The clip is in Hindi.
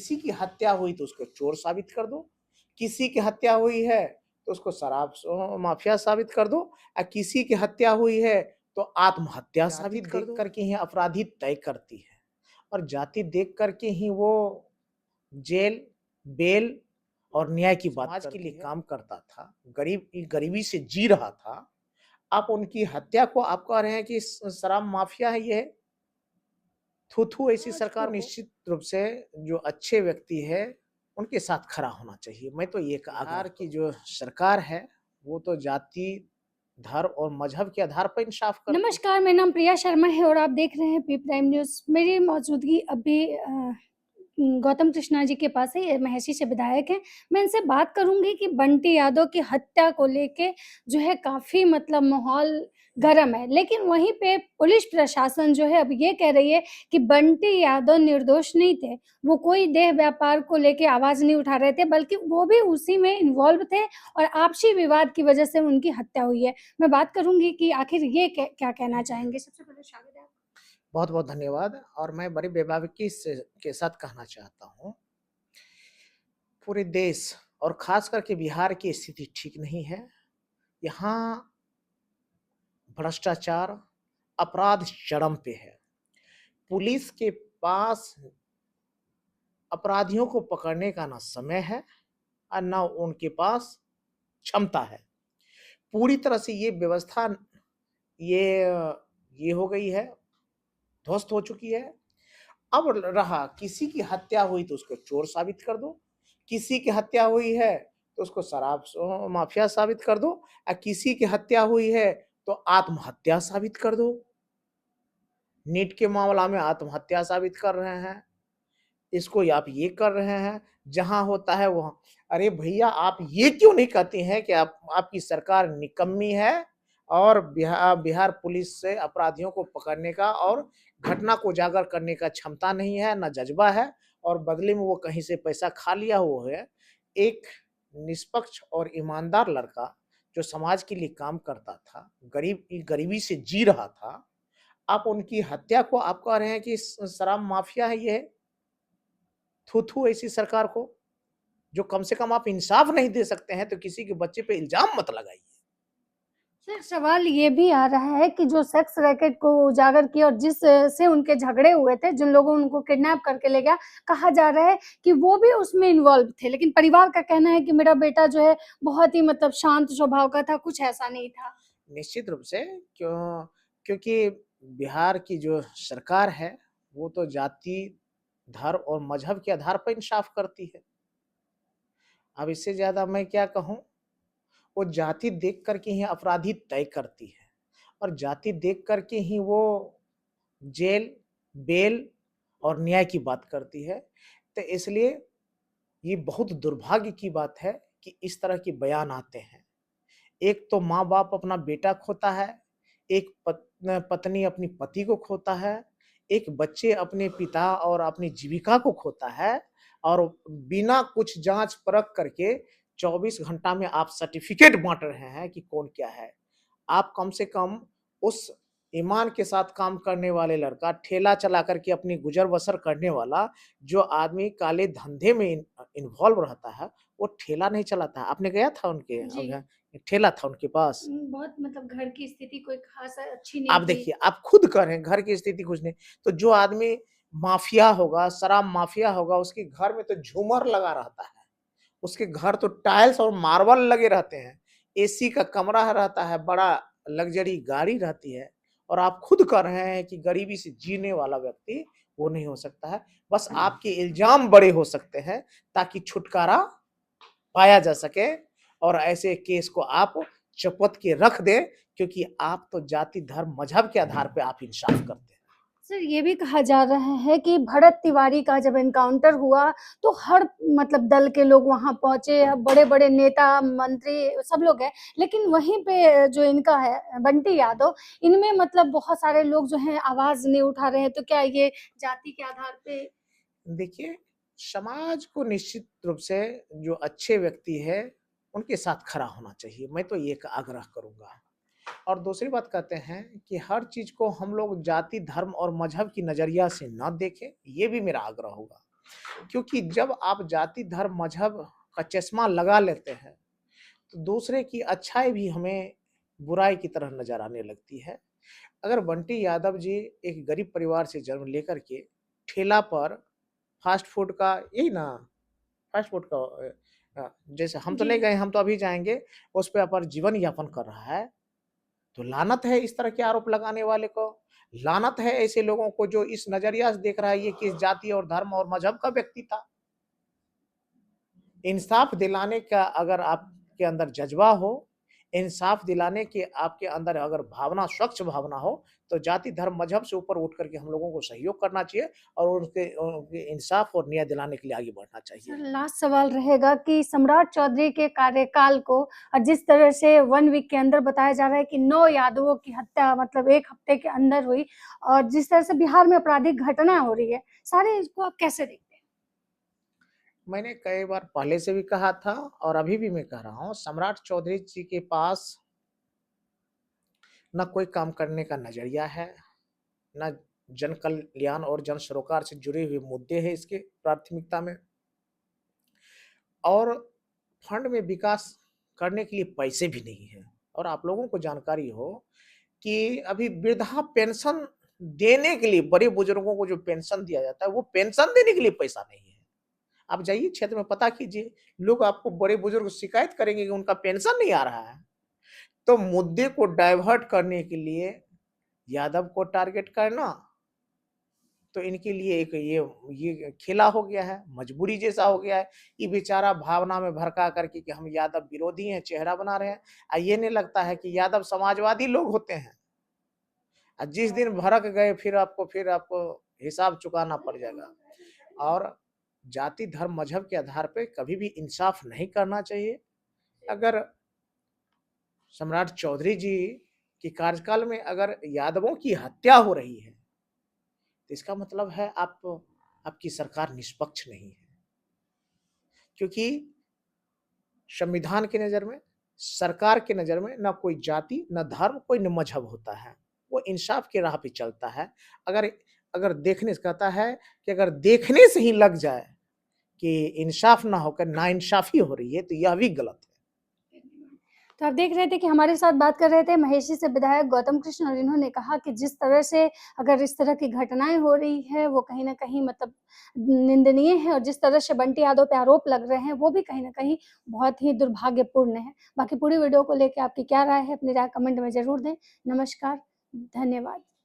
किसी की हत्या हुई तो उसको चोर साबित कर दो, किसी की हत्या हुई है तो उसको शराब माफिया साबित कर दो, किसी की हत्या हुई है तो आत्महत्या साबित कर दो। करके ही अपराधी तय करती है और जाति देख करके ही वो जेल, बेल और न्याय की बात समाज के लिए काम करता था, गरीबी से जी रहा था। आप उनकी हत्या को आप कह रहे हैं कि शराब माफिया है ये। थू थू, ऐसी सरकार निश्चित रूप से जो अच्छे व्यक्ति है उनके साथ खड़ा होना चाहिए। मैं तो ये बिहार की जो सरकार है वो तो जाति, धर्म और मजहब के आधार पर इंसाफ करती है। नमस्कार, मेरा नाम प्रिया शर्मा है और आप देख रहे हैं पी प्राइम न्यूज़। मेरी मौजूदगी अभी गौतम कृष्णा जी के पास है, ये महेशी से विधायक हैं। मैं इनसे बात करूँगी कि बंटी यादव की हत्या को लेके जो है काफ़ी मतलब माहौल गर्म है, लेकिन वहीं पे पुलिस प्रशासन जो है अब ये कह रही है कि बंटी यादव निर्दोष नहीं थे। वो कोई देह व्यापार को लेके आवाज़ नहीं उठा रहे थे, बल्कि वो भी उसी में इन्वॉल्व थे और आपसी विवाद की वजह से उनकी हत्या हुई है। मैं बात करूँगी कि आखिर ये क्या कहना चाहेंगे? सबसे पहले स्वागत है। बहुत बहुत धन्यवाद। और मैं बड़ी बेबाकी के साथ कहना चाहता हूँ, पूरे देश और खास करके बिहार की स्थिति ठीक नहीं है। यहाँ भ्रष्टाचार, अपराध चरम पे है। पुलिस के पास अपराधियों को पकड़ने का ना समय है और ना उनके पास क्षमता है। पूरी तरह से ये व्यवस्था ये ये हो गई है, ध्वस्त हो चुकी है। अब रहा किसी की हत्या हुई तो उसको चोर साबित कर दो, किसी की हत्या हुई है तो उसको शराब माफिया साबित कर दो, किसी की हत्या हुई है तो आत्महत्या साबित कर दो। नीट के मामला में आत्महत्या साबित कर रहे हैं, इसको आप ये कर रहे हैं, जहां होता है वहां। अरे भैया, आप ये क्यों नहीं कहते हैं कि आपकी सरकार निकम्मी है और बिहार पुलिस से अपराधियों को पकड़ने का और घटना को उजागर करने का क्षमता नहीं है, ना जज्बा है, और बदले में वो कहीं से पैसा खा लिया हुआ है। एक निष्पक्ष और ईमानदार लड़का जो समाज के लिए काम करता था, गरीबी से जी रहा था, आप उनकी हत्या को आप कह रहे हैं कि शराब माफिया है ये। थू थू, ऐसी सरकार को, जो कम से कम आप इंसाफ नहीं दे सकते हैं तो किसी के बच्चे पे इल्जाम मत लगाइए। सर, सवाल ये भी आ रहा है कि जो सेक्स रैकेट को उजागर किया और जिस से उनके झगड़े हुए थे, जिन लोगों ने उनको किडनैप करके ले गया, कहा जा रहा है कि वो भी उसमें इन्वॉल्व थे, लेकिन परिवार का कहना है कि मेरा बेटा जो है बहुत ही मतलब शांत स्वभाव का था, कुछ ऐसा नहीं था। निश्चित रूप से, क्योंकि बिहार की जो सरकार है वो तो जाति, धर्म और मजहब के आधार पर इंसाफ करती है। अब इससे ज्यादा मैं क्या कहूँ। वो जाति देख करके ही अपराधी तय करती है और जाति देख करके ही वो जेल, बेल और न्याय की बात करती है। तो इसलिए ये बहुत दुर्भाग्य की बात है कि इस तरह के बयान आते हैं। एक तो माँ बाप अपना बेटा खोता है, एक पत्नी अपनी पति को खोता है, एक बच्चे अपने पिता और अपनी जीविका को खोता है, और बिना कुछ जांच परख करके 24 घंटा में आप सर्टिफिकेट बांट रहे हैं कि कौन क्या है। आप कम से कम उस ईमान के साथ काम करने वाले लड़का, ठेला चला करके अपनी गुजर बसर करने वाला जो आदमी काले धंधे में इन्वॉल्व रहता है, वो ठेला नहीं चलाता है। आपने गया था उनके जी। ठेला था उनके पास। बहुत मतलब घर की स्थिति कोई खास अच्छी आप नहीं थी। देखिए, आप खुद कह रहे हैं घर की स्थिति कुछ नहीं, तो जो आदमी माफिया होगा, शराब माफिया होगा, उसके घर में तो झूमर लगा रहता है, उसके घर तो टाइल्स और मार्बल लगे रहते हैं, एसी का कमरा रहता है, बड़ा लग्जरी गाड़ी रहती है, और आप खुद कह रहे हैं कि गरीबी से जीने वाला व्यक्ति वो नहीं हो सकता है। बस आपके इल्जाम बड़े हो सकते हैं ताकि छुटकारा पाया जा सके, और ऐसे केस को आप चपत के रख दें, क्योंकि आप तो जाति, धर्म, मजहब के आधार पे आप इंसाफ करते हैं। सर, ये भी कहा जा रहा है कि भरत तिवारी का जब एनकाउंटर हुआ तो हर मतलब दल के लोग वहां पहुंचे, बड़े-बड़े नेता, मंत्री सब लोग हैं, लेकिन वहीं पे जो इनका है बंटी यादव, इनमें मतलब बहुत सारे लोग जो हैं आवाज नहीं उठा रहे हैं, तो क्या ये जाति के आधार पे? देखिए, समाज को निश्चित रूप से जो अच्छे व्यक्ति है उनके साथ खड़ा होना चाहिए, मैं तो ये आग्रह करूंगा। और दूसरी बात कहते हैं कि हर चीज को हम लोग जाति, धर्म और मजहब की नजरिया से न देखें, ये भी मेरा आग्रह होगा। क्योंकि जब आप जाति, धर्म, मज़हब का चश्मा लगा लेते हैं, तो दूसरे की अच्छाई भी हमें बुराई की तरह नज़र आने लगती है। अगर बंटी यादव जी एक गरीब परिवार से जन्म लेकर के ठेला पर फ़ास्ट फ़ूड का यही ना फ़ास्ट फ़ूड का जैसे हम तो जी। नहीं गए, हम तो अभी जाएँगे, उस पे अपन जीवन यापन कर रहा है, तो लानत है इस तरह के आरोप लगाने वाले को। लानत है ऐसे लोगों को जो इस नज़रिया से देख रहा है ये किस जाति और धर्म और मज़हब का व्यक्ति था। इंसाफ दिलाने का अगर आपके अंदर जज़्बा हो, इंसाफ दिलाने के आपके अंदर अगर भावना स्वच्छ भावना हो, तो जाति, धर्म, मज़हब से ऊपर उठ कर के हम लोगों को सहयोग करना चाहिए और उनके इंसाफ और न्याय दिलाने के लिए आगे बढ़ना चाहिए। सर लास्ट सवाल रहेगा कि सम्राट चौधरी के कार्यकाल को जिस तरह से 1 वीक के अंदर बताया जा रहा है कि 9 यादवों की हत्या मतलब 1 हफ्ते के अंदर हुई और जिस तरह से बिहार में आपराधिक घटना हो रही है, सारे इसको आप कैसे देखते हैं? मैंने कई बार पहले से भी कहा था और अभी भी मैं कह रहा हूँ, सम्राट चौधरी जी के पास ना कोई काम करने का नज़रिया है, ना जन कल्याण और जन सरोकार से जुड़े हुए मुद्दे हैं इसके प्राथमिकता में और फंड में विकास करने के लिए पैसे भी नहीं हैं। और आप लोगों को जानकारी हो कि अभी वृद्धा पेंशन देने के लिए बड़े बुजुर्गों को जो पेंशन दिया जाता है, वो पेंशन देने के लिए पैसा नहीं है। आप जाइए क्षेत्र में पता कीजिए, लोग आपको बड़े बुजुर्ग शिकायत करेंगे कि उनका पेंशन नहीं आ रहा है। तो मुद्दे को डाइवर्ट करने के लिए यादव को टारगेट करना, तो इनके लिए एक ये खेला हो गया है, मजबूरी जैसा हो गया है। ये बेचारा भावना में भड़का करके कि हम यादव विरोधी हैं, चेहरा बना रहे हैं। ये नहीं लगता है कि यादव समाजवादी लोग होते हैं। जिस दिन भड़क गए फिर आपको हिसाब चुकाना पड़ जाएगा। और जाति, धर्म, मज़हब के आधार पे कभी भी इंसाफ नहीं करना चाहिए। अगर सम्राट चौधरी जी के कार्यकाल में अगर यादवों की हत्या हो रही है, तो इसका मतलब है आपकी सरकार निष्पक्ष नहीं है। क्योंकि संविधान की नज़र में, सरकार की नज़र में ना कोई जाति, ना धर्म, कोई न मज़हब होता है। वो इंसाफ की राह पे चलता है। अगर अगर देखने से कहता है कि अगर देखने से ही लग जाए कि इंसाफ ना होकर नाइंसाफ़ी हो रही है, तो यह भी गलत है। तो आप देख रहे थे कि हमारे साथ बात कर रहे थे महेशी से विधायक गौतम कृष्ण और इन्होंने कहा कि जिस तरह से अगर इस तरह की घटनाएँ हो रही है, वो कहीं न कहीं मतलब निंदनीय है और जिस तरह से बंटी यादव पे आरोप लग रहे हैं, वो भी कहीं न कहीं बहुत ही दुर्भाग्यपूर्ण है। बाकी पूरी वीडियो को लेके आपकी क्या राय है, अपनी राय कमेंट में ज़रूर दें। नमस्कार, धन्यवाद।